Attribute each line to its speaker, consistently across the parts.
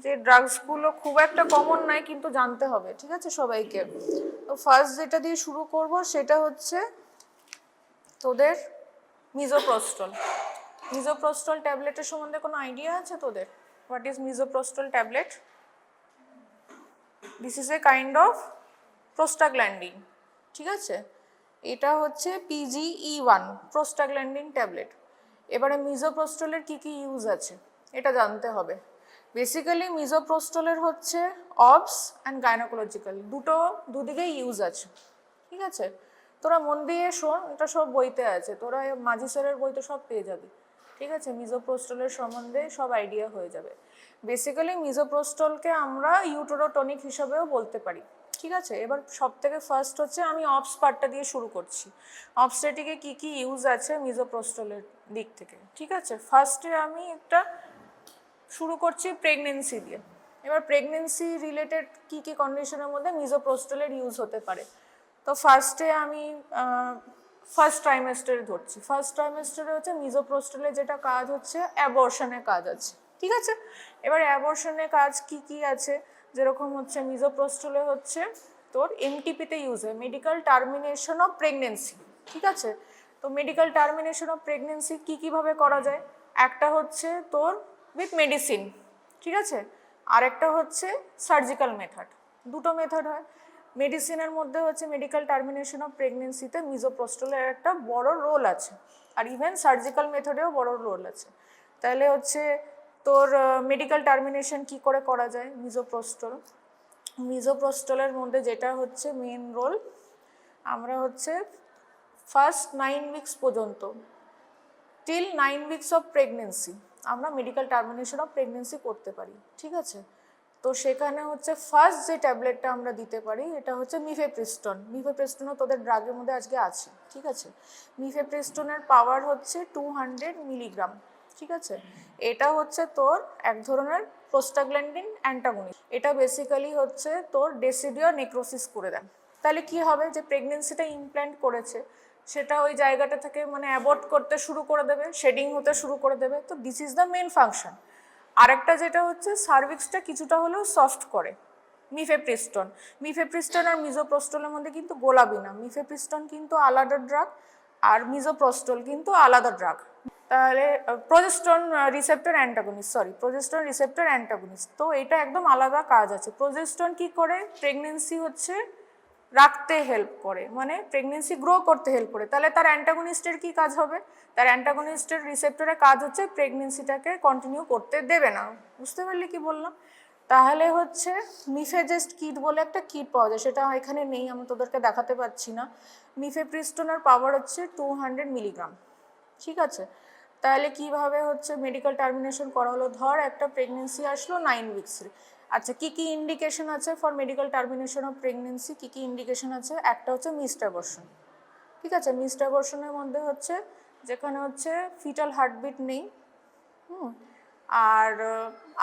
Speaker 1: যে ড্রাগসগুলো খুব একটা কমন নয়, কিন্তু জানতে হবে, ঠিক আছে সবাইকে। তো ফার্স্ট যেটা দিয়ে শুরু করব সেটা হচ্ছে তোদের মিজোপ্রস্টল। মিজোপ্রস্টল ট্যাবলেটের সম্বন্ধে কোনো আইডিয়া আছে তোদের? What is misoprostol tablet? This is a kind of prostaglandin, ঠিক আছে। এটা হচ্ছে PGE1 প্রোস্টাগ্ল্যান্ডিন ট্যাবলেট। এবারে মিজোপ্রস্টলের কি কি ইউজ আছে এটা জানতে হবে। বেসিক্যালি মিজোপ্রস্টলের হচ্ছে অবস অ্যান্ড গাইনোকোলজিক্যাল দুদিকেই ইউজ আছে, ঠিক আছে। তোরা মন দিয়ে শোন, এটা সব বইতে আছে, তোরা মাঝি স্যারের বইতে সব পেয়ে যাবি, ঠিক আছে। মিজোপ্রস্টলের সম্বন্ধে সব আইডিয়া হয়ে যাবে। বেসিক্যালি মিজোপ্রস্টলকে আমরা ইউটেরোটনিক হিসাবেও বলতে পারি, ঠিক আছে। এবার সব থেকে ফার্স্ট হচ্ছে আমি অবস পার্টটা দিয়ে শুরু করছি। অবস্টেটিকে কি কি ইউজ আছে মিজোপ্রস্টলের দিক থেকে, ঠিক আছে। ফার্স্টে আমি একটা শুরু করছি প্রেগনেন্সি দিয়ে। এবার প্রেগনেন্সি রিলেটেড কি কি কন্ডিশনের মধ্যে মিজোপ্রস্টলের ইউজ হতে পারে। তো ফার্স্টে আমি ফার্স্ট ট্রাইমেস্টারে ধরছি। ফার্স্ট ট্রাইমেস্টারে হচ্ছে মিজোপ্রস্টলের যেটা কাজ হচ্ছে অ্যাবর্শনের কাজ আছে, ঠিক আছে। এবার অ্যাবর্শনের কাজ কি কি আছে, যেরকম হচ্ছে মিজোপ্রস্টলে হচ্ছে তোর MTP-তে ইউজ হয়, মেডিকেল টার্মিনেশন অফ প্রেগনেন্সি, ঠিক আছে। তো মেডিকেল টার্মিনেশন অফ প্রেগনেন্সি কীভাবে করা যায়? একটা হচ্ছে তোর উইথ মেডিসিন, ঠিক আছে। আরেকটা হচ্ছে সার্জিক্যাল মেথড, দুটো মেথড হয়। মেডিসিনের মধ্যে হচ্ছে মেডিকেল টার্মিনেশন অফ প্রেগনেন্সিতে মিজোপ্রস্টলের একটা বড় রোল আছে, আর ইভেন সার্জিক্যাল মেথডেও বড় রোল আছে। তাহলে হচ্ছে তোর মেডিকেল টার্মিনেশন কি করে করা যায় মিজোপ্রস্টলের মধ্যে যেটা হচ্ছে মেন রোল, আমরা হচ্ছে ফার্স্ট 9 উইকস পর্যন্ত টিল 9 উইকস অফ প্রেগনেন্সি আমরা মেডিকেল টার্মিনেশন অফ প্রেগনেন্সি করতে পারি, ঠিক আছে। তো সেখানে হচ্ছে ফার্স্ট যে ট্যাবলেটটা আমরা দিতে পারি এটা হচ্ছে মিফেপ্রিস্টন। মিফেপ্রিস্টনও তোদের ড্রাগের মধ্যে আজকে আছে, ঠিক আছে। মিফেপ্রিস্টনের পাওয়ার হচ্ছে 200 মিলিগ্রাম, ঠিক আছে। এটা হচ্ছে তোর এক ধরনের প্রোস্টাগ্ল্যান্ডিন অ্যান্টাগনিস্ট। এটা বেসিক্যালি হচ্ছে তোর ডেসিডিও নেক্রোসিস করে দেয়। তাহলে কি হবে, যে প্রেগনেন্সিটা ইমপ্ল্যান্ট করেছে সেটা ওই জায়গাটা থেকে মানে অ্যাবর্ট করতে শুরু করে দেবে, শেডিং হতে শুরু করে দেবে। তো this is the main function. আরেকটা যেটা হচ্ছে সার্ভিক্সটা কিছুটা হলেও সফট করে মিফেপ্রিস্টন আর মিজোপ্রস্টলের মধ্যে কিন্তু গোলাবি না। মিফেপ্রিস্টন কিন্তু আলাদা ড্রাগ আর মিজোপ্রস্টল কিন্তু আলাদা ড্রাগ। তাহলে প্রজেস্টরন রিসেপ্টর অ্যান্টাগনিস্ট, তো এটা একদম আলাদা কাজ আছে। প্রজেস্টরন কি করে, প্রেগনেন্সি হচ্ছে রাখতে হেল্প করে, মানে প্রেগনেন্সি গ্রো করতে হেল্প করে। তাহলে তার অ্যান্টাগনিস্টের কি কাজ হবে? তার অ্যান্টাগনিস্টের রিসেপ্টরের কাজ হচ্ছে প্রেগনেন্সিটাকে কন্টিনিউ করতে দেবে না। বুঝতে পারলি কি বললাম? তাহলে হচ্ছে মিফেজেস্ট কিট বলে একটা কিট পাওয়া যায়, সেটা এখানে নেই, আমি তোদেরকে দেখাতে পারছি না। মিফেপ্রিস্টনের পাওয়ার হচ্ছে 200 মিলিগ্রাম, ঠিক আছে। তাহলে কিভাবে হচ্ছে মেডিকেল টার্মিনেশন করা হলো? ধর একটা প্রেগনেন্সি আসলো 9 উইকসের। আচ্ছা, কি কি ইন্ডিকেশন আছে for medical termination of pregnancy? কি কি ইন্ডিকেশন আছে? একটা হচ্ছে মিসড অ্যাবর্শন, ঠিক আছে। মিসড অ্যাবর্শনের মধ্যে হচ্ছে যেখানে হচ্ছে ফিটাল হার্টবিট নেই, আর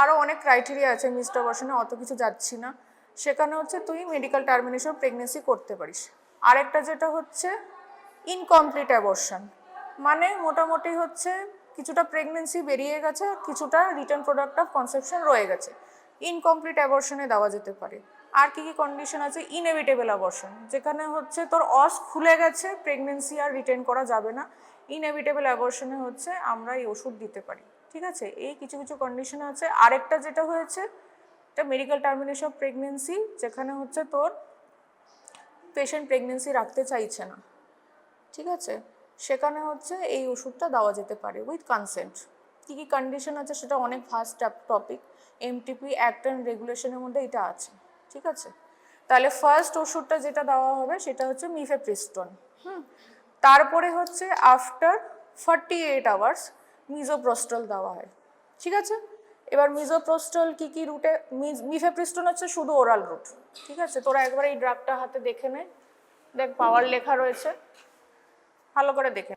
Speaker 1: আরও অনেক ক্রাইটেরিয়া আছে মিসড অ্যাবর্শনে, অত কিছু যাচ্ছি না। সেখানে হচ্ছে তুই মেডিকেল টার্মিনেশন প্রেগনেন্সি করতে পারিস। আরেকটা যেটা হচ্ছে ইনকমপ্লিট অ্যাবর্শন, মানে মোটামুটি হচ্ছে কিছুটা প্রেগনেন্সি বেরিয়ে গেছে, কিছুটা রিটার্ন প্রোডাক্ট অফ কনসেপশন রয়ে গেছে, ইনকমপ্লিট অ্যাবর্শনে দেওয়া যেতে পারে। আর কি কি কন্ডিশন আছে? ইনএভিটেবল অ্যাবর্শন, যেখানে হচ্ছে তোর অস খুলে গেছে, প্রেগনেন্সি আর রিটেন করা যাবে না, ইনএভিটেবল অ্যাবর্শনে হচ্ছে আমরা এই ওষুধ দিতে পারি, ঠিক আছে। এই কিছু কিছু কন্ডিশন আছে। আরেকটা যেটা হয়েছে এটা মেডিকেল টার্মিনেশন অফ প্রেগনেন্সি, যেখানে হচ্ছে তোর পেশেন্ট প্রেগনেন্সি রাখতে চাইছে না, ঠিক আছে। সেখানে হচ্ছে এই ওষুধটা দেওয়া যেতে পারে উইথ কনসেন্ট। কী কী কন্ডিশন আছে সেটা অনেক vast topic, MTP act and রেগুলেশনের মধ্যে এটা আছে, ঠিক আছে। তাহলে ফার্স্ট ওষুধটা যেটা দেওয়া হবে সেটা হচ্ছে মিফেপ্রিস্টন। তারপরে হচ্ছে আফটার 48 আওয়ার্স মিজোপ্রস্টল দেওয়া হয়, ঠিক আছে। এবার মিজোপ্রস্টল কি কি রুটে? মিফেপ্রিস্টন হচ্ছে শুধু ওরাল রুট, ঠিক আছে। তোরা একবার এই ড্রাগটা হাতে দেখে নে, দেখ পাওয়ার লেখা রয়েছে, ভালো করে দেখে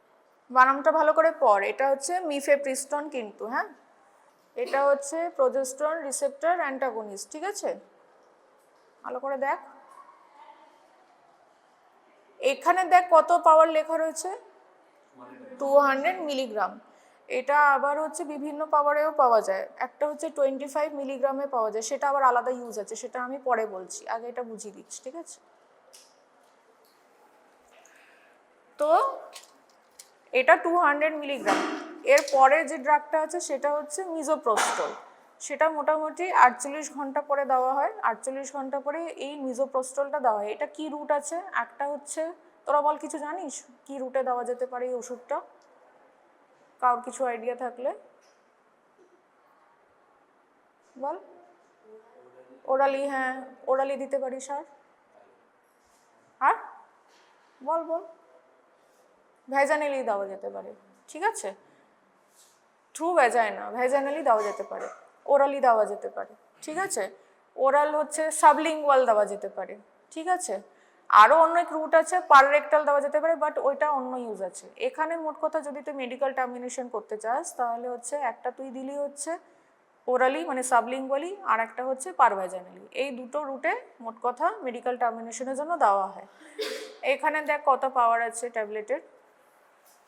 Speaker 1: বানানটা ভালো করে পড়। এটা হচ্ছে মিফেপ্রিস্টন কিন্তু, হ্যাঁ, এটা হচ্ছে প্রজেস্টেরন রিসেপ্টর অ্যান্টাগনিস্ট, ঠিক আছে। ভালো করে দেখ, এখানে দেখ কত পাওয়ার লেখা রয়েছে, 200 মিলিগ্রাম। এটা আবার হচ্ছে বিভিন্ন পাওয়ারেও পাওয়া যায়, একটা হচ্ছে 25 মিলিগ্রামে পাওয়া যায়, সেটা আবার আলাদা ইউজ আছে, সেটা আমি পরে বলছি, আগে এটা বুঝিয়ে দিচ্ছি, ঠিক আছে? তো এটা 200 মিলিগ্রাম। এর পরে যে ড্রাগটা আছে সেটা হচ্ছে মিজোপ্রোস্টল, সেটা মোটামুটি 48 ঘন্টা পরে দেওয়া হয়, 48 ঘন্টা পরে এই মিজোপ্রোস্টলটা দেওয়া হয়। এটা কি রুট আছে, একটা হচ্ছে, তোরা বল কিছু জানিস কি রুটে দেওয়া যেতে পারে এই ওষুধটা, কার কিছু আইডিয়া থাকলে বল। ওরালি, হ্যাঁ ওরালি দিতে পারিস। আর বল বল। ভ্যাজানেলি দেওয়া যেতে পারে, ঠিক আছে, থ্রু ভ্যাজাইনা, ভ্যাজানালি দেওয়া যেতে পারে, ওরালি দেওয়া যেতে পারে, ঠিক আছে। ওরাল হচ্ছে সাবলিঙ্গুয়াল দেওয়া যেতে পারে, ঠিক আছে। আরও অনেক রুট আছে, পাররেক্টাল দেওয়া যেতে পারে, বাট ওইটা অন্য ইউজ আছে। এখানে মোট কথা যদি তুই মেডিকেল টার্মিনেশন করতে চাস তাহলে হচ্ছে একটা তুই দিলি হচ্ছে ওরালি মানে সাবলিঙ্গুয়ালি, আর একটা হচ্ছে পারভ্যাজানালি, এই দুটো রুটে মোট কথা মেডিকেল টার্মিনেশনের জন্য দেওয়া হয়। এখানে দেখ কত পাওয়ার আছে ট্যাবলেটের,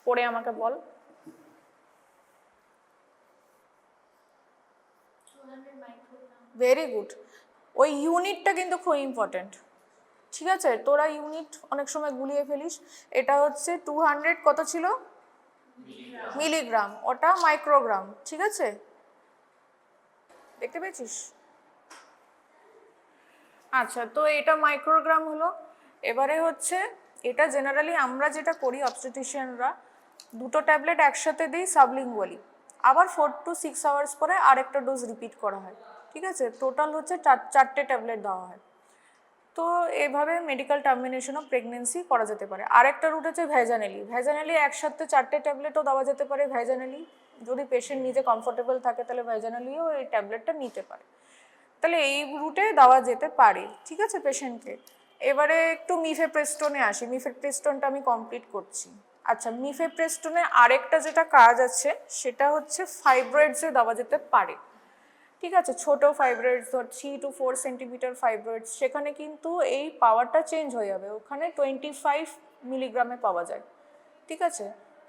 Speaker 1: পড়ে আমাকে বল। ভেরি গুড, ওই ইউনিটটা কিন্তু খুব ইম্পর্টেন্ট, ঠিক আছে। তোরা ইউনিট অনেক সময় গুলিয়ে ফেলিস। এটা হচ্ছে 200 কত ছিল মিলিগ্রাম, ওটা মাইক্রোগ্রাম, ঠিক আছে, দেখতে পেয়েছিস? আচ্ছা, তো এটা মাইক্রোগ্রাম হলো। এবারে হচ্ছে এটা জেনারেলি আমরা যেটা করি অবস্টেটিশিয়ানরা, দুটো ট্যাবলেট একসাথে দিই সাবলিঙ্গুয়ালি, আবার 4 to 6 আওয়ার্স পরে আরেকটা ডোজ রিপিট করা হয়, ঠিক আছে। টোটাল হচ্ছে চারটে ট্যাবলেট দেওয়া হয়। তো এভাবে মেডিকেল টার্মিনেশন অফ প্রেগনেন্সি করা যেতে পারে। আরেকটা রুট হচ্ছে ভ্যাজানালি, ভ্যাজানালি একসাথে 4টে ট্যাবলেটও দেওয়া যেতে পারে ভ্যাজানালি, যদি পেশেন্ট নিজে কমফোর্টেবল থাকে তাহলে ভ্যাজানালিও এই ট্যাবলেটটা নিতে পারে, তাহলে এই রুটে দেওয়া যেতে পারে, ঠিক আছে পেশেন্টকে। এবারে একটু মিফেপ্রেস্টোনে আসি, মিফেপ্রেস্টোনটা আমি কমপ্লিট করছি। আচ্ছা, মিফেপ্রেস্টোনে আরেকটা যেটা কাজ আছে সেটা হচ্ছে ফাইব্রয়েডসে দেওয়া যেতে পারে, ঠিক আছে। ছোট ফাইব্রয়েডস, ধর 3 to 4 সেন্টিমিটার ফাইব্রয়েডস, সেখানে কিন্তু এই পাওয়ারটা চেঞ্জ হয়ে যাবে, ওখানে 25 মিলিগ্রামে পাওয়া যায়, ঠিক আছে।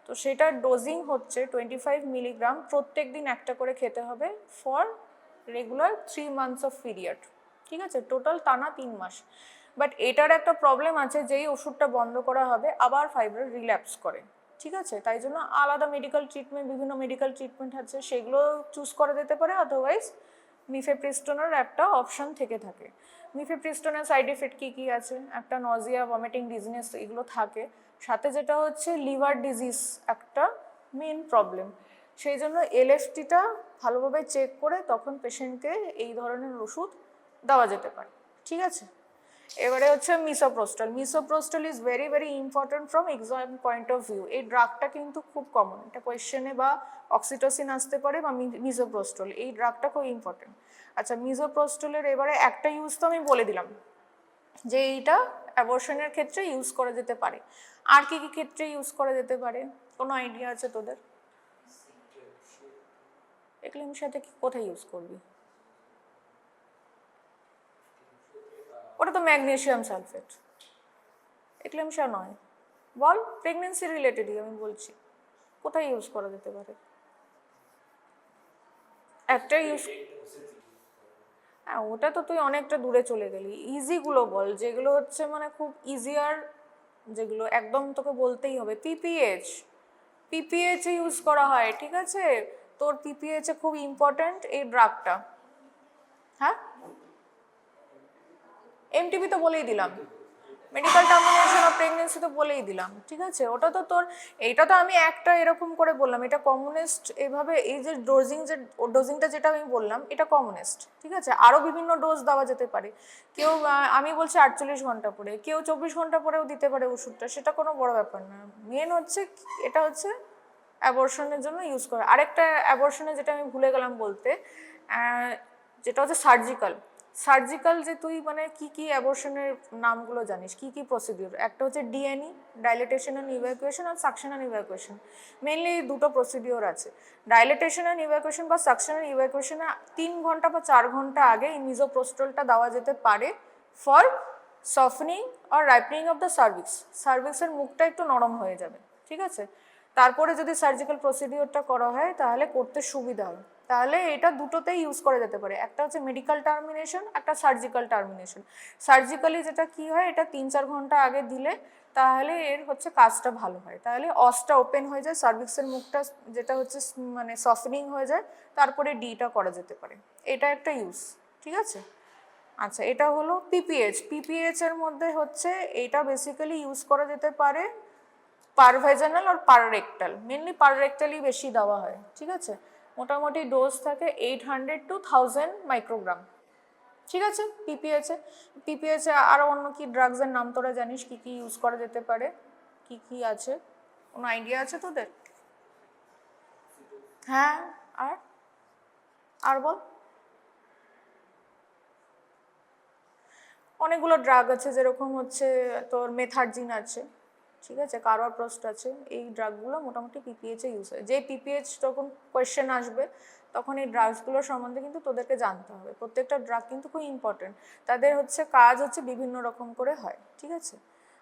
Speaker 1: তো সেটার ডোজিং হচ্ছে 25 মিলিগ্রাম, প্রত্যেক দিন একটা করে খেতে হবে for regular 3 months of period, ঠিক আছে, টোটাল টানা 3 মাস। বাট এটার একটা প্রবলেম আছে, যেই ওষুধটা বন্ধ করা হবে আবার ফাইব্রয়েড রিল্যাপস করে, ঠিক আছে। তাই জন্য আলাদা মেডিকেল ট্রিটমেন্ট, বিভিন্ন মেডিকেল ট্রিটমেন্ট আছে, সেগুলো চুজ করা যেতে পারে, আদারওয়াইজ মিফেপ্রিস্টোনের একটা অপশন থেকে থাকে। মিফেপ্রিস্টোনের সাইড এফেক্ট কী কী আছে, একটা নজিয়া, ভমিটিং, ডিজনেস, এগুলো থাকে, সাথে যেটা হচ্ছে লিভার ডিজিজ একটা মেন প্রবলেম, সেই জন্য এলএফটিটা ভালোভাবে চেক করে তখন পেশেন্টকে এই ধরনের ওষুধ দেওয়া যেতে পারে, ঠিক আছে। এবারে হচ্ছে misoprostol, misoprostol is very very important from exam point of view. এই ড্রাগটা কিন্তু খুব কমন, এটা কোয়েশ্চেনে বা অক্সিটোসিন আসতে পারে বা মিসোপ্রোস্টল, এই ড্রাগটা খুব ইম্পর্টেন্ট। আচ্ছা, মিসোপ্রোস্টলের এবারে একটা ইউজ তো আমি বলে দিলাম যে এইটা অ্যাবর্শনের ক্ষেত্রে ইউজ করা যেতে পারে, আর কি কি ক্ষেত্রে ইউজ করা যেতে পারে, কোনো আইডিয়া আছে তোদের? এক্লেমশিয়াতে কোথায় ইউজ করবি? ওটা তো ম্যাগনেসিয়াম সালফেট, এক্লেমশিয়া নয়, বল, প্রেগনেন্সি রিলেটেডই আমি বলছি, কোথায় ইউজ করা যেতে পারে? একটা ইউজ, হ্যাঁ ওটা তো তুই অনেকটা দূরে চলে গেলি, ইজিগুলো বল, যেগুলো হচ্ছে মানে খুব ইজিয়ার, যেগুলো একদম তোকে বলতেই হবে। পিপিএইচ, পিপিএইচে ইউজ করা হয়, ঠিক আছে, তোর পিপিএইচে খুব ইম্পর্ট্যান্ট এই ড্রাগটা। হ্যাঁ, এমটিপি তো বলেই দিলাম, মেডিকেল টার্মিনেশন অফ প্রেগনেন্সি তো বলেই দিলাম, ঠিক আছে। ওটা তো তোর, এইটা তো আমি একটা এরকম করে বললাম, এটা কমনেস্ট, এইভাবে এই যে ডোজিংটা যেটা আমি বললাম এটা কমনেস্ট, ঠিক আছে। আরও বিভিন্ন ডোজ দেওয়া যেতে পারে, কেউ আমি বলছি 48 ঘন্টা পরে, কেউ 24 ঘন্টা পরেও দিতে পারে ওষুধটা, সেটা কোনো বড় ব্যাপার না। মেন হচ্ছে এটা হচ্ছে অ্যাবর্শনের জন্য ইউজ করা। আরেকটা অ্যাবর্শনে যেটা আমি ভুলে গেলাম বলতে, যেটা হচ্ছে সার্জিক্যাল, যে তুই মানে কি কি অ্যাবর্শনের নামগুলো জানিস, কি কি প্রসিডিউর, একটা হচ্ছে ডিএনই, ডাইলেটেশন অ্যান্ড ইভ্যাকুয়েশন, আর সাকশন অ্যান্ড ইভ্যাকুয়েশন, মেনলি এই দুটো প্রসিডিওর আছে। ডাইলেটেশন অ্যান্ড ইভ্যাকুয়েশন বা সাকশন অ্যান্ড ইভ্যাকুয়েশনে 3 ঘন্টা বা 4 ঘন্টা আগে এই মিজোপ্রোস্টলটা দেওয়া যেতে পারে ফর সফটেনিং আর রাইপনিং অফ দ্য সার্ভিক্সের মুখটা একটু নরম হয়ে যাবে, ঠিক আছে। তারপরে যদি সার্জিক্যাল প্রসিডিওরটা করা হয় তাহলে করতে সুবিধা হয়। তাহলে এটা দুটোতেই ইউজ করা যেতে পারে, একটা হচ্ছে মেডিকেল টার্মিনেশন, একটা সার্জিক্যাল টার্মিনেশন। সার্জিক্যালি যেটা কি হয়, এটা 3-4 ঘন্টা আগে দিলে তাহলে এর হচ্ছে কাজটা ভালো হয়, তাহলে অসটা ওপেন হয়ে যায়, সার্ভিক্সের মুখটা যেটা হচ্ছে মানে সফেনিং হয়ে যায়, তারপরে ডিটা করা যেতে পারে। এটা একটা ইউজ, ঠিক আছে। আচ্ছা, এটা হলো পিপিএইচ। পিপিএইচ এর মধ্যে হচ্ছে এটা বেসিক্যালি ইউজ করা যেতে পারে পারভেজানাল আর পাররেক্টাল, মেনলি পাররেক্টালই বেশি দেওয়া হয়, ঠিক আছে। মোটামুটি ডোজ থাকে 800 to 1000 মাইক্রোগ্রাম, ঠিক আছে। পিপিএইচে আরও অন্য কি ড্রাগসের নাম তোরা জানিস কি কি ইউজ করা যেতে পারে, কি কি আছে, কোনো আইডিয়া আছে তোদের? হ্যাঁ, আর বল। অনেকগুলো ড্রাগ আছে, যেরকম হচ্ছে তোর মেথার্জিন আছে, ঠিক আছে, কার্বাপ্রস্ট আছে। এই ড্রাগগুলো মোটামুটি পিপিএইচে ইউজ হয়। যে পিপিএইচ যখন কোয়েশ্চেন আসবে তখন এই ড্রাগসগুলোর সম্বন্ধে কিন্তু তোদেরকে জানতে হবে। প্রত্যেকটা ড্রাগ কিন্তু খুব ইম্পর্টেন্ট, তাদের হচ্ছে কাজ হচ্ছে বিভিন্ন রকম করে হয়, ঠিক আছে।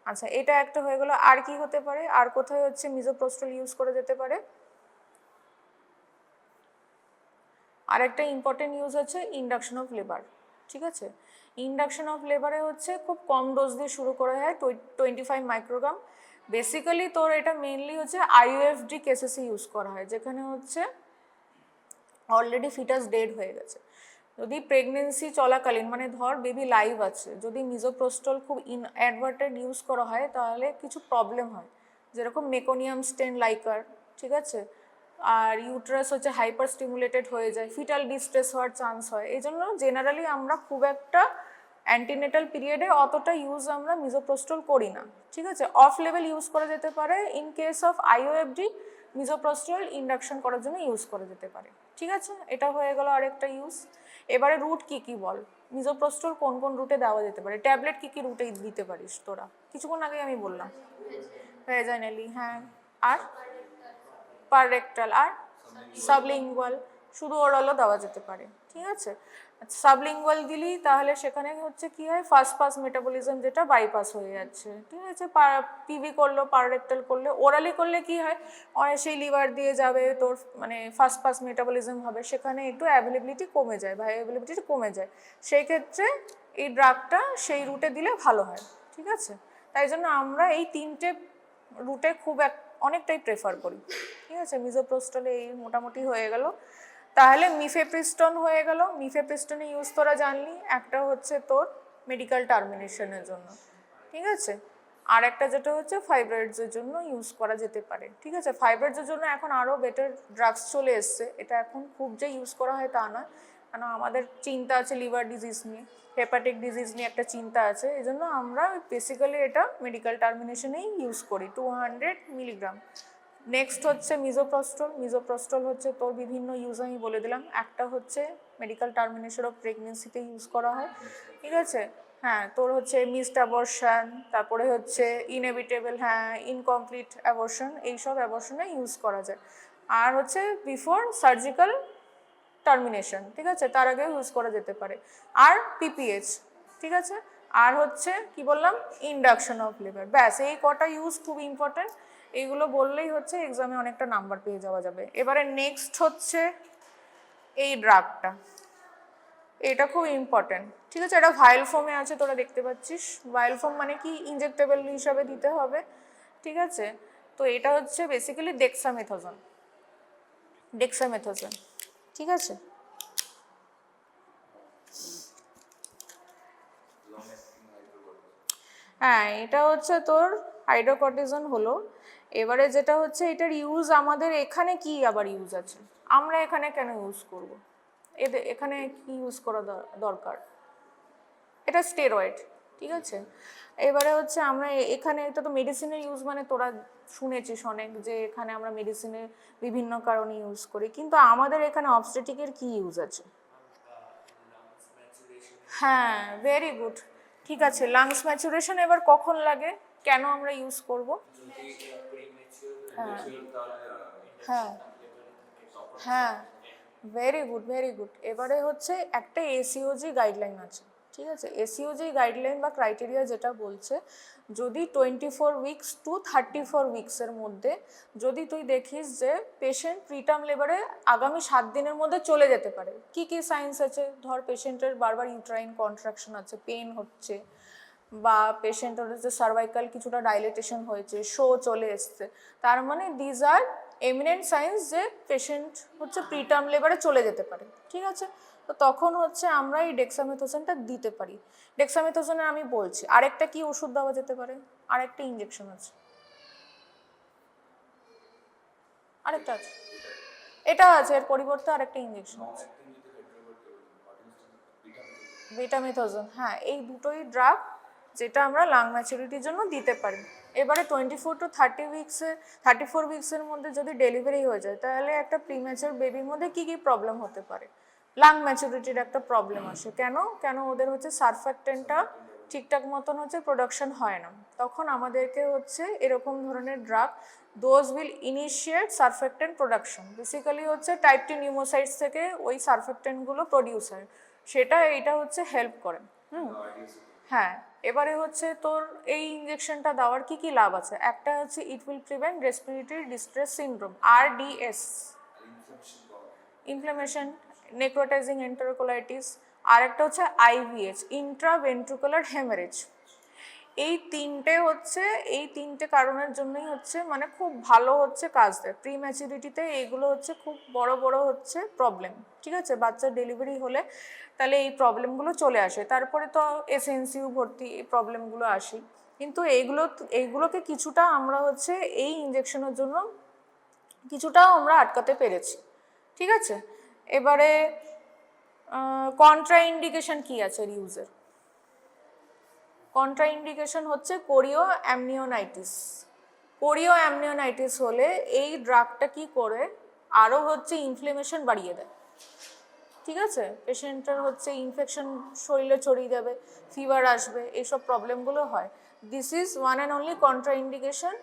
Speaker 1: আচ্ছা, এটা একটা হয়ে গেল। আর কি হতে পারে, আর কোথায় হচ্ছে মিজোপ্রোস্টল ইউজ করা যেতে পারে? আর একটা ইম্পর্টেন্ট ইউজ হচ্ছে ইন্ডাকশন অফ লেবার, ঠিক আছে। ইন্ডাকশন অফ লেবারে হচ্ছে খুব কম ডোজ দিয়ে শুরু করা হয়, 25 মাইক্রোগ্রাম। বেসিক্যালি তোর এটা মেনলি হচ্ছে আইইউএফডি কেসেসে ইউজ করা হয়, যেখানে হচ্ছে অলরেডি ফিটাস ডেড হয়ে গেছে। যদি প্রেগনেন্সি চলাকালীন, মানে ধর বেবি লাইভ আছে, যদি মিজোপ্রোস্টল খুব ইনঅ্যাডভার্টেড ইউজ করা হয় তাহলে কিছু প্রবলেম হয়, যেরকম মেকোনিয়াম স্টেন লাইকার, ঠিক আছে। আর ইউট্রাস হচ্ছে হাইপার স্টিমুলেটেড হয়ে যায়, ফিটাল ডিস্ট্রেস হওয়ার চান্স হয়। এই জন্য জেনারেলি আমরা খুব একটা অ্যান্টিনেটাল পিরিয়ডে অতটা ইউজ আমরা মিজোপ্রোস্টল করি না, ঠিক আছে। অফ লেভেল ইউজ করা যেতে পারে, ইন কেস অফ আইওএফডি মিজোপ্রোস্টল ইন্ডাকশন করার জন্য ইউজ করা যেতে পারে, ঠিক আছে। এটা হয়ে গেল আরেকটা ইউজ। এবারে রুট কি কি বল, মিজোপ্রোস্টল কোন কোন রুটে দেওয়া যেতে পারে, ট্যাবলেট কি কি রুটে দিতে পারিস তোরা, কিছুক্ষণ আগে আমি বললাম। ভেজাইনালি, হ্যাঁ। আর পাররেক্টাল, আর সাবলিঙ্গুয়াল, শুধু ওরালও দেওয়া যেতে পারে, ঠিক আছে। সাবলিঙ্গুয়াল দিলি তাহলে সেখানে হচ্ছে কি হয়, ফার্স্ট পাস মেটাবলিজম যেটা বাইপাস হয়ে যাচ্ছে, ঠিক আছে। পিভি করলো, পাররেক্টাল করলে, ওরালি করলে কি হয়, সেই লিভার দিয়ে যাবে তোর, মানে ফার্স্ট পাস মেটাবলিজম হবে, সেখানে একটু অ্যাভেলেবিলিটি কমে যায়, ভাইয়াবিলিটি কমে যায়। সেই ক্ষেত্রে এই ড্রাগটা সেই রুটে দিলে ভালো হয়, ঠিক আছে। তাই জন্য আমরা এই 3টে রুটে খুব অনেকটাই প্রেফার করি, ঠিক আছে। মিজোপ্রোস্টলে এই মোটামুটি হয়ে গেল। তাহলে মিফেপ্রিস্টন হয়ে গেল। মিফেপ্রিস্টনে ইউজ তোরা জানলি, একটা হচ্ছে তোর মেডিকেল টার্মিনেশনের জন্য, ঠিক আছে। আর একটা যেটা হচ্ছে ফাইব্রয়েডসের জন্য ইউজ করা যেতে পারে, ঠিক আছে। ফাইব্রয়েডসের জন্য এখন আরও বেটার ড্রাগস চলে এসছে, এটা এখন খুব যে ইউজ করা হয় তা নয়, কারণ আমাদের চিন্তা আছে লিভার ডিজিজ নিয়ে, হেপাটিক ডিজিজ নিয়ে একটা চিন্তা আছে, এই জন্য আমরা বেসিক্যালি এটা মেডিকেল টার্মিনেশনেই ইউজ করি, 200 মিলিগ্রাম। নেক্সট হচ্ছে মিজোপ্রোস্টল। মিজোপ্রোস্টল হচ্ছে তোর বিভিন্ন ইউজ আমি বলে দিলাম। একটা হচ্ছে মেডিকেল টার্মিনেশন অফ প্রেগনেন্সিতে ইউজ করা হয়, ঠিক আছে। হ্যাঁ, তোর হচ্ছে মিসড অ্যাবর্শন, তারপরে হচ্ছে ইনএভিটেবল, হ্যাঁ, ইনকমপ্লিট অ্যাবর্শন, এইসব অ্যাবর্শনে ইউজ করা যায়। আর হচ্ছে বিফোর সার্জিক্যাল টার্মিনেশন, ঠিক আছে, তার আগেও ইউজ করা যেতে পারে। আর পিপিএইচ, ঠিক আছে। আর হচ্ছে কি বললাম, ইন্ডাকশন অফ লেবার, ব্যাস এই কটা ইউজ খুব ইম্পর্টেন্ট। এইগুলো বললেই হচ্ছে এক্সামে অনেকটা নাম্বার পেয়ে যাওয়া যাবে। এবারে নেক্সট হচ্ছে এই ড্রাগটা, এটা খুব ইম্পর্টেন্ট, ঠিক আছে। এটা ভাইল ফর্মে আছে, তোরা দেখতে পাচ্ছিস। ভাইল ফর্ম মানে কি, ইনজেক্টেবল হিসাবে দিতে হবে, ঠিক আছে। তো এটা হচ্ছে বেসিক্যালি ডেক্সামেথোজোন, ঠিক আছে। হ্যাঁ, এটা হচ্ছে তোর হাইড্রোকর্টিসন হলো। এবারে যেটা হচ্ছে এটার ইউজ আমাদের এখানে কি আবার ইউজ আছে, আমরা এখানে কেন ইউজ করব, এখানে কি ইউজ করা দরকার, এটা স্টেরয়েড, ঠিক আছে। এবারে হচ্ছে আমরা এখানে, এটা তো মেডিসিনের ইউজ, মানে তোরা শুনেছিস অনেক যে এখানে আমরা মেডিসিনের বিভিন্ন কারণে ইউজ করি, কিন্তু আমাদের এখানে অবস্টেটিকের কি ইউজ আছে? হ্যাঁ, ভেরি গুড, ঠিক আছে। লাংস ম্যাচুরেশন এবার কখন লাগে, কেন আমরা ইউজ করব? হ্যাঁ, হ্যাঁ, হ্যাঁ, ভেরি গুড। এবারে হচ্ছে একটা এসিওজি গাইডলাইন আছে, ঠিক আছে, এসইউজি গাইডলাইন বা ক্রাইটেরিয়া যেটা বলছে, যদি 24 উইকস টু 34 উইকসের মধ্যে যদি তুই দেখিস যে পেশেন্ট প্রিটার্ম লেবারে আগামী 7 দিনের মধ্যে চলে যেতে পারে, কি কি সাইন্স আছে, ধর পেশেন্টের বারবার ইউট্রাইন কন্ট্রাকশন আছে, পেন হচ্ছে, বা পেশেন্টের হচ্ছে সার্ভাইকাল কিছুটা ডাইলেটেশন হয়েছে, শো চলে এসছে, তার মানে দিজ আর এমিনেন্ট সাইন্স যে পেশেন্ট হচ্ছে প্রিটার্ম লেবারে চলে যেতে পারে। ঠিক আছে, তো তখন হচ্ছে আমরা এই ডেক্সামেথোজেনটা দিতে পারি। ডেক্সামেথোজেনের আমি বলছি আরেকটা কি ওষুধ দেওয়া যেতে পারে, আরেকটা ইঞ্জেকশন আছে, আরেকটা আছে, এটা আছে, এর পরিবর্তে আরেকটা ইঞ্জেকশন আছে, বেটামেথোজেন। হ্যাঁ, এই দুটোই ড্রাগ যেটা আমরা লাং ম্যাচুরিটির জন্য দিতে পারি। এবারে 24 টু 34 উইক্সের মধ্যে যদি ডেলিভারি হয়ে যায়, তাহলে একটা প্রিম্যাচিওর বেবির মধ্যে কি কি প্রবলেম হতে পারে? লাং ম্যাচুরিটির একটা প্রবলেম আসে। কেন ওদের হচ্ছে সারফ্যাক্টেন্টটা ঠিকঠাক মতন হচ্ছে প্রোডাকশন হয় না, তখন আমাদেরকে হচ্ছে এরকম ধরনের drug, those will initiate surfactant production. Basically হচ্ছে টাইপ 2 নিউমোসাইটস থেকে ওই সারফ্যাক্টেন্টগুলো প্রডিউস হয়, এইটা হচ্ছে হেল্প করে। হ্যাঁ, এবারে হচ্ছে তোর এই ইঞ্জেকশনটা দেওয়ার কি কি লাভ আছে? একটা হচ্ছে it will prevent respiratory distress syndrome, RDS, inflammation, necrotizing enterocolitis, আর একটা হচ্ছে IVH, ইন্ট্রাভেন্ট্রিকুলার হেমারেজ। এই তিনটে কারণের জন্যই হচ্ছে মানে খুব ভালো হচ্ছে কাজ দেয় প্রি ম্যাচুরিটিতে। এইগুলো হচ্ছে খুব বড় হচ্ছে প্রবলেম। ঠিক আছে, বাচ্চার ডেলিভারি হলে তাহলে এই প্রবলেমগুলো চলে আসে, তারপরে তো এসএনসিইউ ভর্তি এই প্রবলেমগুলো আসে, কিন্তু এইগুলোকে কিছুটা আমরা হচ্ছে এই ইঞ্জেকশনের জন্য কিছুটাও আমরা আটকাতে পেরেছি। ঠিক আছে, এবারে কন্ট্রা ইন্ডিকেশন কি আছে ইউজের? কন্ট্রা ইন্ডিকেশন হচ্ছে কোরিও অ্যামনিওনাইটিস হলে এই ড্রাগটা কি করে আরও হচ্ছে ইনফ্লেমেশন বাড়িয়ে দেয়। ঠিক আছে, পেশেন্টের হচ্ছে ইনফেকশন শরীরে ছড়িয়ে যাবে, ফিভার আসবে, এইসব প্রবলেমগুলো হয়। This is one and only contra indication.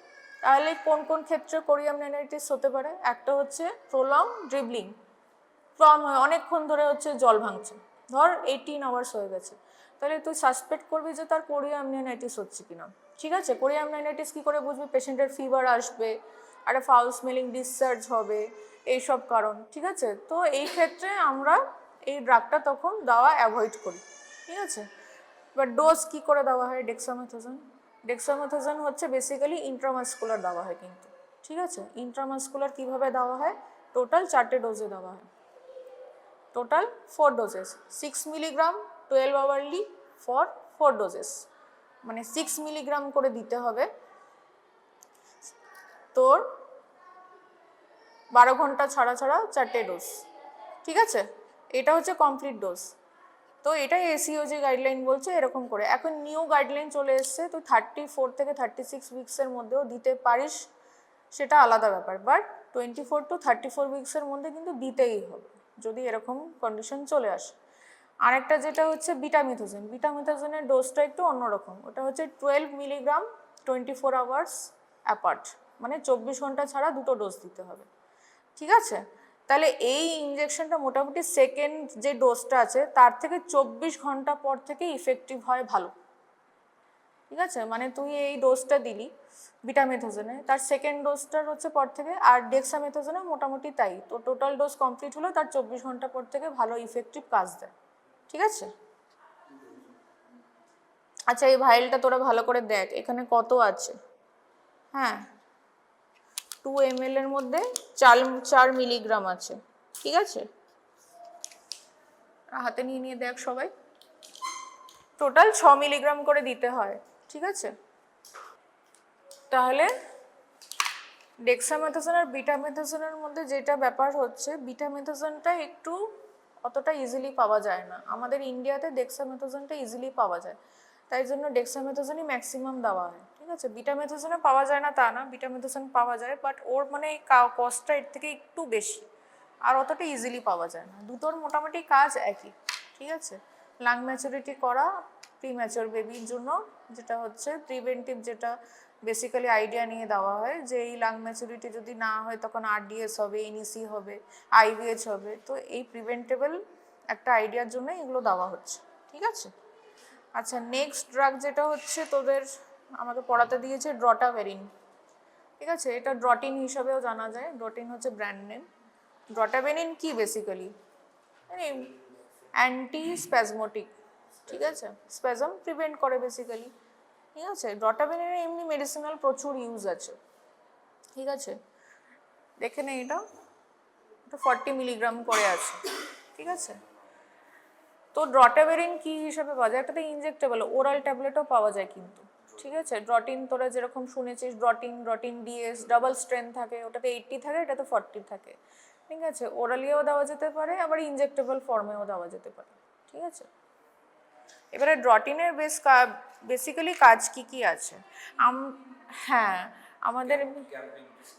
Speaker 1: তাহলে কোন কোন ক্ষেত্রে কোরিও অ্যামনিওনাইটিস হতে পারে? একটা হচ্ছে প্রলং ড্রিবলিং, অনেকক্ষণ ধরে হচ্ছে জল ভাঙছে, ধর 18 আওয়ার্স হয়ে গেছে, তাহলে তুই সাসপেক্ট করবি যে তার কোরিও অ্যামনিওনাইটিস হচ্ছে কিনা। ঠিক আছে, কোরিও অ্যামনিওনাইটিস কী করে বুঝবি? পেশেন্টের ফিভার আসবে, একটা ফাউল স্মেলিং ডিসচার্জ হবে, এইসব কারণ। ঠিক আছে, তো এই ক্ষেত্রে আমরা এই ড্রাগটা তখন দেওয়া অ্যাভয়েড করি। ঠিক আছে, এবার ডোজ কী করে দেওয়া হয় ডেক্সামেথোজেন হচ্ছে বেসিক্যালি ইন্ট্রামাসকুলার দেওয়া হয় কিন্তু। ঠিক আছে, ইন্ট্রামাসকুলার কীভাবে দেওয়া হয়? টোটাল 4টে ডোজে দেওয়া হয়, total 4 doses, 6 milligram 12 hourly for 4 doses, মানে 6 মিলিগ্রাম করে দিতে হবে তোর 12 ঘন্টা ছাড়া 4টে ডোজ। ঠিক আছে, এটা হচ্ছে কমপ্লিট ডোজ। তো এটাই এসইউজি গাইডলাইন বলছে এরকম করে। এখন নিউ গাইডলাইন চলে এসছে, তুই 34 থেকে 36 উইক্সের মধ্যেও দিতে পারিস, সেটা আলাদা ব্যাপার, বাট 24 টু 34 উইক্সের মধ্যে কিন্তু দিতেই হবে যদি এরকম কন্ডিশন চলে আসে। আরেকটা যেটা হচ্ছে বিটামিথোজেনের ডোজটা একটু অন্যরকম, ওটা হচ্ছে 12 মিলিগ্রাম 24 আওয়ার্স অ্যাপার্ট, মানে 24 ঘন্টা ছাড়া 2টো ডোজ দিতে হবে। ঠিক আছে, তাহলে এই ইঞ্জেকশনটা মোটামুটি সেকেন্ড যে ডোজটা আছে তার থেকে 24 ঘন্টা পর থেকে ইফেক্টিভ হয় ভালো। ঠিক আছে, মানে তুই এই ডোজটা দিলি বিটামেথোজেনে, তার সেকেন্ড ডোজটার হচ্ছে পর থেকে, আর ডেক্সামেথোজেনে মোটামুটি তাই, তো টোটাল ডোজ কমপ্লিট হলো তার 24 ঘন্টা পর থেকে ভালো ইফেক্টিভ কাজ দেয়। ঠিক আছে, আচ্ছা এই ভাইলটা তোরা ভালো করে দেখ এখানে কত আছে। হ্যাঁ, 2 ml এর মধ্যে 4 মিলিগ্রাম আছে। ঠিক আছে, হাতে নিয়ে দেখ সবাই, টোটাল 6 মিলিগ্রাম করে দিতে হয়। ঠিক আছে, তাহলে ডেক্সামেথোজেন আর বিটামেথোজেনের মধ্যে যেটা ব্যাপার হচ্ছে, বিটামেথোজেনটা একটু অতটা ইজিলি পাওয়া যায় না আমাদের ইন্ডিয়াতে, ডেক্সামেথোজেনটা ইজিলি পাওয়া যায়, তাই জন্য ডেক্সামেথোজেনই ম্যাক্সিমাম দেওয়া হয়। ঠিক আছে, বিটামেথোজেনে পাওয়া যায় না তা না, বিটামেথোজেন পাওয়া যায়, বাট ওর মানে কস্টটা এর থেকে একটু বেশি, আর অতটা ইজিলি পাওয়া যায় না। দুটোর মোটামুটি কাজ একই। ঠিক আছে, লাং ম্যাচুরিটি করা প্রিম্যাচিওর বেবির জন্য, যেটা হচ্ছে প্রিভেন্টিভ, যেটা বেসিক্যালি আইডিয়া নিয়ে দেওয়া হয় যে এই লাং ম্যাচুরিটি যদি না হয় তখন RDS হবে, NEC হবে, IVH হবে, তো এই প্রিভেন্টেবল একটা আইডিয়ার জন্য এগুলো দেওয়া হচ্ছে। ঠিক আছে। আচ্ছা, নেক্সট ড্রাগ যেটা হচ্ছে তোদের আমাকে পড়াতে দিয়েছে ড্রটাভেরিন। ঠিক আছে, এটা ড্রটিন হিসাবেও জানা যায়, ড্রটিন হচ্ছে ব্র্যান্ড নেম। ড্রটাভেরিন কি বেসিক্যালি মানে অ্যান্টি স্প্যাজমোটিক, ঠিক আছে, স্প্যাজম প্রিভেন্ট করে বেসিক্যালি। ঠিক আছে, ড্রটাভেরিনের এমনি মেডিসিনাল প্রচুর ইউজ আছে। ঠিক আছে, দেখে নে, এটা 40 মিলিগ্রাম করে আছে। ঠিক আছে, তো ড্রটাভেরিন কি হিসাবে পাওয়া যায়, একটাতে ইনজেক্টেবল ওরাল ট্যাবলেটও পাওয়া যায় কিন্তু। ঠিক আছে, ড্রটিন তোরা যেরকম শুনেছিস, ড্রটিন ডিএস ডাবল স্ট্রেন থাকে, ওটাতে 80 থাকে, এটাতে 40 থাকে। ঠিক আছে, ওরালিও দেওয়া যেতে পারে, আবার ইনজেক্টেবল ফর্মেও দেওয়া যেতে পারে। ঠিক আছে, এবারে ড্রটিনের বেসিক্যালি কাজ কি কি আছে? হ্যাঁ, আমাদের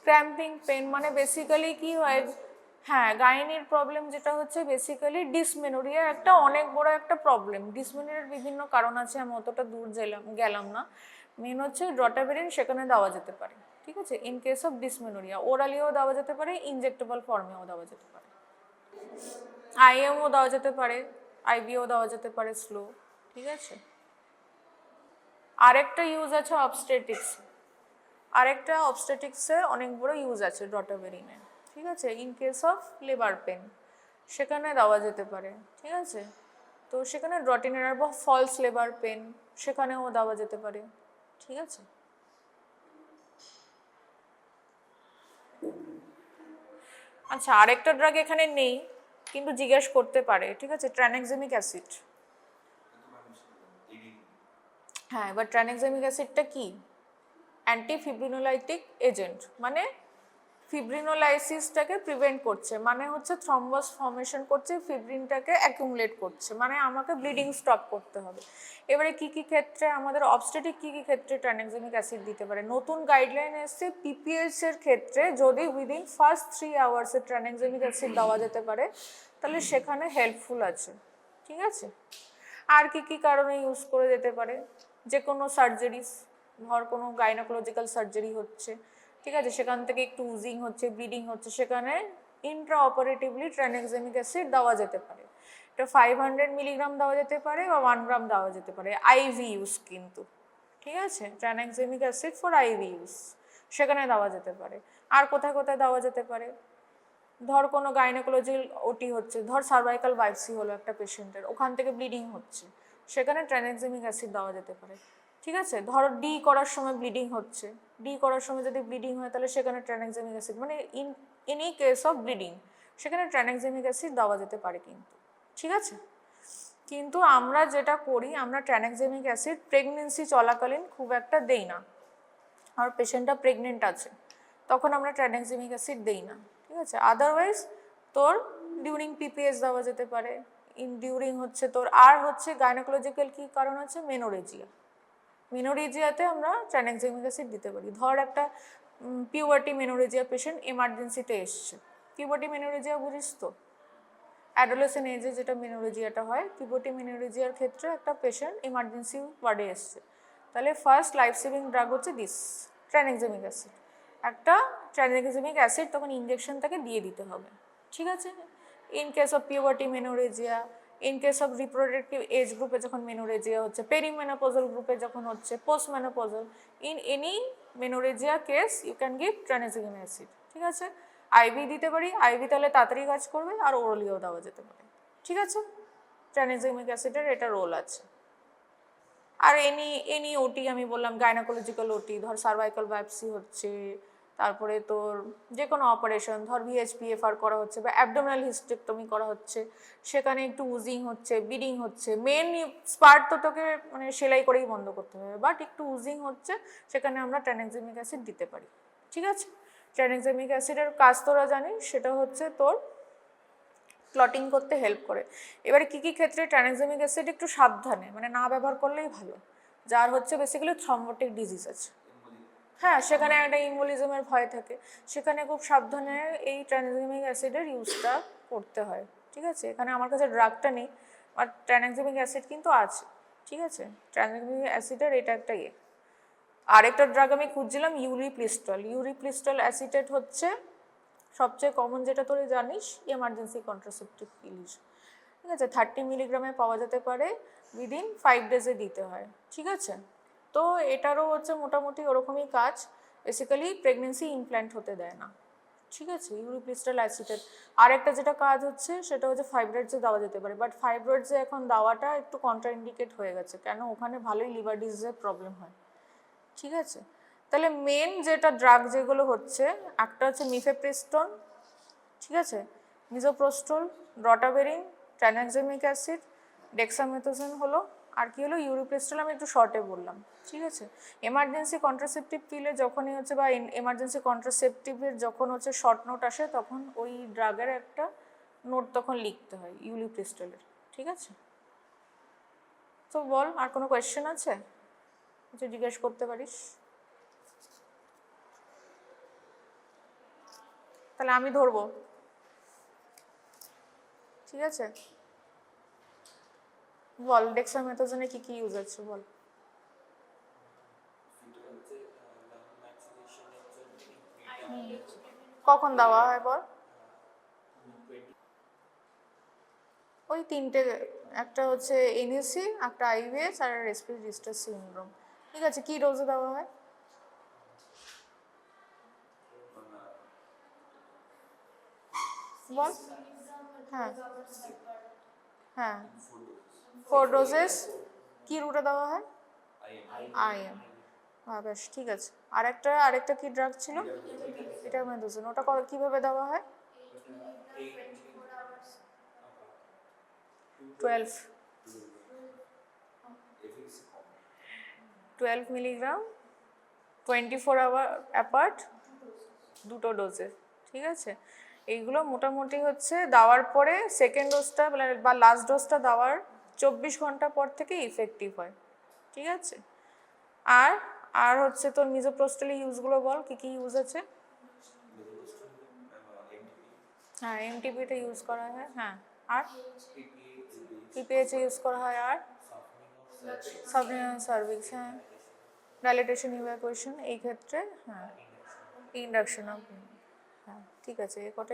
Speaker 1: ক্র্যাম্পিং পেন মানে বেসিক্যালি কি হয়, হ্যাঁ, গাইনির প্রবলেম যেটা হচ্ছে বেসিক্যালি ডিসমেনোরিয়া একটা অনেক বড় একটা প্রবলেম। ডিসমেনোরিয়ার বিভিন্ন কারণ আছে, আমি অতটা দূর গেলাম না। মেন হচ্ছে ড্রটাভেরিন সেখানে দেওয়া যেতে পারে। ঠিক আছে, ইন কেস অফ ডিসমেনোরিয়া ওরালিও দেওয়া যেতে পারে, ইনজেক্টেবল ফর্মেও দেওয়া যেতে পারে, আইএমও দেওয়া যেতে পারে, আইভিও দেওয়া যেতে পারে স্লো। ঠিক আছে, আরেকটা ইউজ আছে অবস্টেটিক্সে অনেক বড় ইউজ আছে ড্রটাভেরিনে। ঠিক আছে, in case of labour pain সেখানে দেওয়া যেতে পারে। ঠিক আছে, তো সেখানে ড্রটিনের বা ফলস লেবার পেন সেখানেও দেওয়া যেতে পারে। ঠিক আছে, আচ্ছা, আরেকটা ড্রাগ এখানে নেই কিন্তু জিজ্ঞেস করতে পারে। ঠিক আছে, ট্রানেক্সামিক অ্যাসিড। হ্যাঁ, এবার ট্রানেক্সামিক অ্যাসিডটা কি? অ্যান্টিফিব্রিনোলাইটিক এজেন্ট, মানে ফিব্রিনোলাইসিসটাকে প্রিভেন্ট করছে, মানে হচ্ছে থ্রম্বস ফর্মেশন করছে, ফিব্রিনটাকে অ্যাকুমুলেট করছে, মানে আমাকে ব্লিডিং স্টপ করতে হবে। এবারে কি কি ক্ষেত্রে আমাদের অবস্টেটিক কি কি ক্ষেত্রে ট্রানেক্সামিক অ্যাসিড দিতে পারে? নতুন গাইডলাইন এসছে পিপিএস এর ক্ষেত্রে যদি উইদিন ফার্স্ট 3 আওয়ার্সে ট্রানেক্সামিক অ্যাসিড দেওয়া যেতে পারে তাহলে সেখানে হেল্পফুল আছে। ঠিক আছে, আর কি কি কারণে ইউজ করে যেতে পারে? যে কোনো সার্জারিস, ধর কোনো গাইনোকোলজিক্যাল সার্জারি হচ্ছে, ঠিক আছে, সেখান থেকে একটু উজিং হচ্ছে, ব্লিডিং হচ্ছে, সেখানে ইন্ট্রা অপারেটিভলি ট্রানেক্সামিক অ্যাসিড দেওয়া যেতে পারে। এটা 500 মিলিগ্রাম দেওয়া যেতে পারে বা 1 গ্রাম দেওয়া যেতে পারে, আইভি ইউজ কিন্তু। ঠিক আছে, tranexamic acid for IV use সেখানে দেওয়া যেতে পারে। আর কোথায় কোথায় দেওয়া যেতে পারে? ধর কোনো গাইনোকোলজি ওটি হচ্ছে, ধর সার্ভাইকাল বাইপসি হলো একটা পেশেন্টের, ওখান থেকে ব্লিডিং হচ্ছে, সেখানে ট্রানেক্সামিক অ্যাসিড দেওয়া যেতে পারে। ঠিক আছে, ধরো ডি করার সময় ব্লিডিং হচ্ছে, ডি করার সময় যদি ব্লিডিং হয় তাহলে সেখানে ট্রানেক্সামিক অ্যাসিড, মানে in any case of bleeding সেখানে ট্রানেক্সামিক অ্যাসিড দেওয়া যেতে পারে কিন্তু। ঠিক আছে, কিন্তু আমরা যেটা করি, আমরা ট্রানেক্সামিক অ্যাসিড প্রেগনেন্সি চলাকালীন খুব একটা দেই না। আর পেশেন্টটা প্রেগনেন্ট আছে তখন আমরা ট্রানেক্সামিক অ্যাসিড দেই না। ঠিক আছে, আদারওয়াইজ তোর ডিউরিং পিপিএস দেওয়া যেতে পারে, ডিউরিং হচ্ছে তোর, আর হচ্ছে গাইনোকোলজিক্যাল কি কারণ আছে, মেনোরেজিয়াতে আমরা ট্রানেক্সামিক অ্যাসিড দিতে পারি। ধর একটা পিউবার্টি মেনোরেজিয়া পেশেন্ট এমার্জেন্সিতে এসছে, পিউবার্টি মেনোরেজিয়া বুঝিস তো, অ্যাডোলেসেন্ট এজে যেটা মেনোরেজিয়াটা হয়, পিউবার্টি মেনোরেজিয়ার ক্ষেত্রে একটা পেশেন্ট এমার্জেন্সি ওয়ার্ডে এসছে, তাহলে ফার্স্ট লাইফ সেভিং ড্রাগ হচ্ছে ট্রানেক্সামিক অ্যাসিড। একটা ট্রানেক্সামিক অ্যাসিড তখন ইঞ্জেকশন তাকে দিয়ে দিতে হবে। ঠিক আছে, in case of puberty menorrhagia, in case of reproductive age গ্রুপে যখন মেনোরেজিয়া হচ্ছে, পেরিমেনোপজাল গ্রুপে যখন হচ্ছে, post menopausal, in any menorrhagia case you can give tranexamic acid. ঠিক আছে, আইভি দিতে পারি, আইভি তাহলে তাড়াতাড়ি কাজ করবে, আর ওরালিও দেওয়া যেতে পারে। ঠিক আছে, ট্রানেক্সামিক অ্যাসিডের এটা রোল আছে। আর এনি ওটি আমি বললাম, গাইনোকোলজিক্যাল ওটি, ধর সার্ভাইকাল বায়োপসি হচ্ছে, তারপরে তোর যে কোনো অপারেশন, ধর ভিএইচপিএফআর করা হচ্ছে বা অ্যাবডোমিনাল হিস্টেক্টমি করা হচ্ছে, সেখানে একটু উজিং হচ্ছে, ব্লিডিং হচ্ছে, মেন স্পার্ট তো তোকে মানে সেলাই করেই বন্ধ করতে হবে, বাট একটু উজিং হচ্ছে, সেখানে আমরা ট্রানেক্সামিক অ্যাসিড দিতে পারি। ঠিক আছে, ট্রানেক্সামিক অ্যাসিডের কাজ তোরা জানিস, সেটা হচ্ছে তোর ক্লটিং করতে হেল্প করে। এবারে কী কী ক্ষেত্রে ট্রানেক্সামিক অ্যাসিড একটু সাবধানে, মানে না ব্যবহার করলেই ভালো, যার হচ্ছে বেসিক্যালি থ্রম্বোটিক ডিজিজ আছে, হ্যাঁ, সেখানে একটা ইম্বোলিজমের ভয় থাকে, সেখানে খুব সাবধানে এই ট্রানেক্সামিক অ্যাসিডের ইউজটা করতে হয়। ঠিক আছে, এখানে আমার কাছে ড্রাগটা নেই, বাট ট্রানেক্সামিক অ্যাসিড কিন্তু আছে। ঠিক আছে, ট্রানেক্সামিক অ্যাসিডের এটা একটা আরেকটা ড্রাগ আমি খুঁজছিলাম, ইউরিপ্লিস্টল অ্যাসিটেট হচ্ছে সবচেয়ে কমন, যেটা তোরা জানিস, এমার্জেন্সি কন্ট্রাসেপটিভ পিল। ঠিক আছে, 30 মিলিগ্রামে পাওয়া যেতে পারে, উইদিন 5 ডেজে দিতে হয়। ঠিক আছে, তো এটারও হচ্ছে মোটামুটি ওরকমই কাজ, বেসিক্যালি প্রেগনেন্সি ইমপ্ল্যান্ট হতে দেয় না। ঠিক আছে, ইউরিপ্রিস্টাল অ্যাসিটেট। আর একটা যেটা কাজ হচ্ছে সেটা হচ্ছে ফাইব্রয়েডসে দেওয়া যেতে পারে, বাট ফাইব্রয়েডসে এখন দেওয়াটা একটু কন্ট্রাইন্ডিকেট হয়ে গেছে, কেন ওখানে ভালোই লিভার ডিজিজের প্রবলেম হয়। ঠিক আছে, তাহলে মেন যেটা ড্রাগ যেগুলো হচ্ছে, একটা হচ্ছে মিফেপ্রিস্টোন, ঠিক আছে, মিজোপ্রোস্টোল, রটাবেরিন, ট্রাইনাক্সামিক অ্যাসিড, ডেক্সামেথোজেন হলো, আর কি হলো ইউরিপ্রিস্টোল, আমি একটু শর্টে বললাম। ঠিক আছে, এমার্জেন্সি কন্ট্রাসেপটিভ পিলে যখনই হচ্ছে বা এমার্জেন্সি কন্ট্রাসেপটিভের যখন হচ্ছে শর্ট নোট আসে, তখন ওই ড্রাগের একটা নোট তখন লিখতে হয় ইউরিপ্রিস্টোলের। ঠিক আছে, তো বল আর কোনো কোয়েশ্চেন আছে, কিছু জিজ্ঞেস করতে পারিস? তাহলে আমি ধরবো। ঠিক আছে, বল ডেক্সামেথোজেনে কি কি ইউজ আছে বল। কখন দেওয়া হয় বল? ওই তিনটে, একটা হচ্ছে এনএসি, একটা আইভিএস, আর রেসপিরেটরি ডিস্ট্রেস সিনড্রোম। ঠিক আছে, কি ডোজে দেওয়া হয়? বল। হ্যাঁ হ্যাঁ, 4 ডোজেস। কি রুটে দেওয়া হয়? আইএম। হ্যাঁ বেশ, ঠিক আছে। আরেকটা কি ড্রাগ ছিল? এটা মেথোজেন, ওটা কিভাবে দেওয়া হয়? 12 মিলিগ্রাম 24 আওয়ার অ্যাপার্ট, দুটো ডোজে। ঠিক আছে, এইগুলো মোটামুটি হচ্ছে দেওয়ার পরে সেকেন্ড ডোজটা বা লাস্ট ডোজটা দেওয়ার 24 ঘন্টা পর থেকে ইফেক্টিভ হয়। ঠিক আছে, আর আর হচ্ছে তোর মিজোপ্রোস্টোলের ইউজগুলো বল, কী কী ইউজ আছে? হ্যাঁ, এমটিপিতে ইউজ করা হয়। হ্যাঁ, আর পিপিএইচে ইউজ করা হয়, আর সাবরিনাল সার্ভিক্স, হ্যাঁ, ডাইলেটেশন ইভ্যাকুয়েশন এই ক্ষেত্রে, হ্যাঁ, ইন্ডাকশন অফ, হ্যাঁ, ঠিক আছে, এ কটাই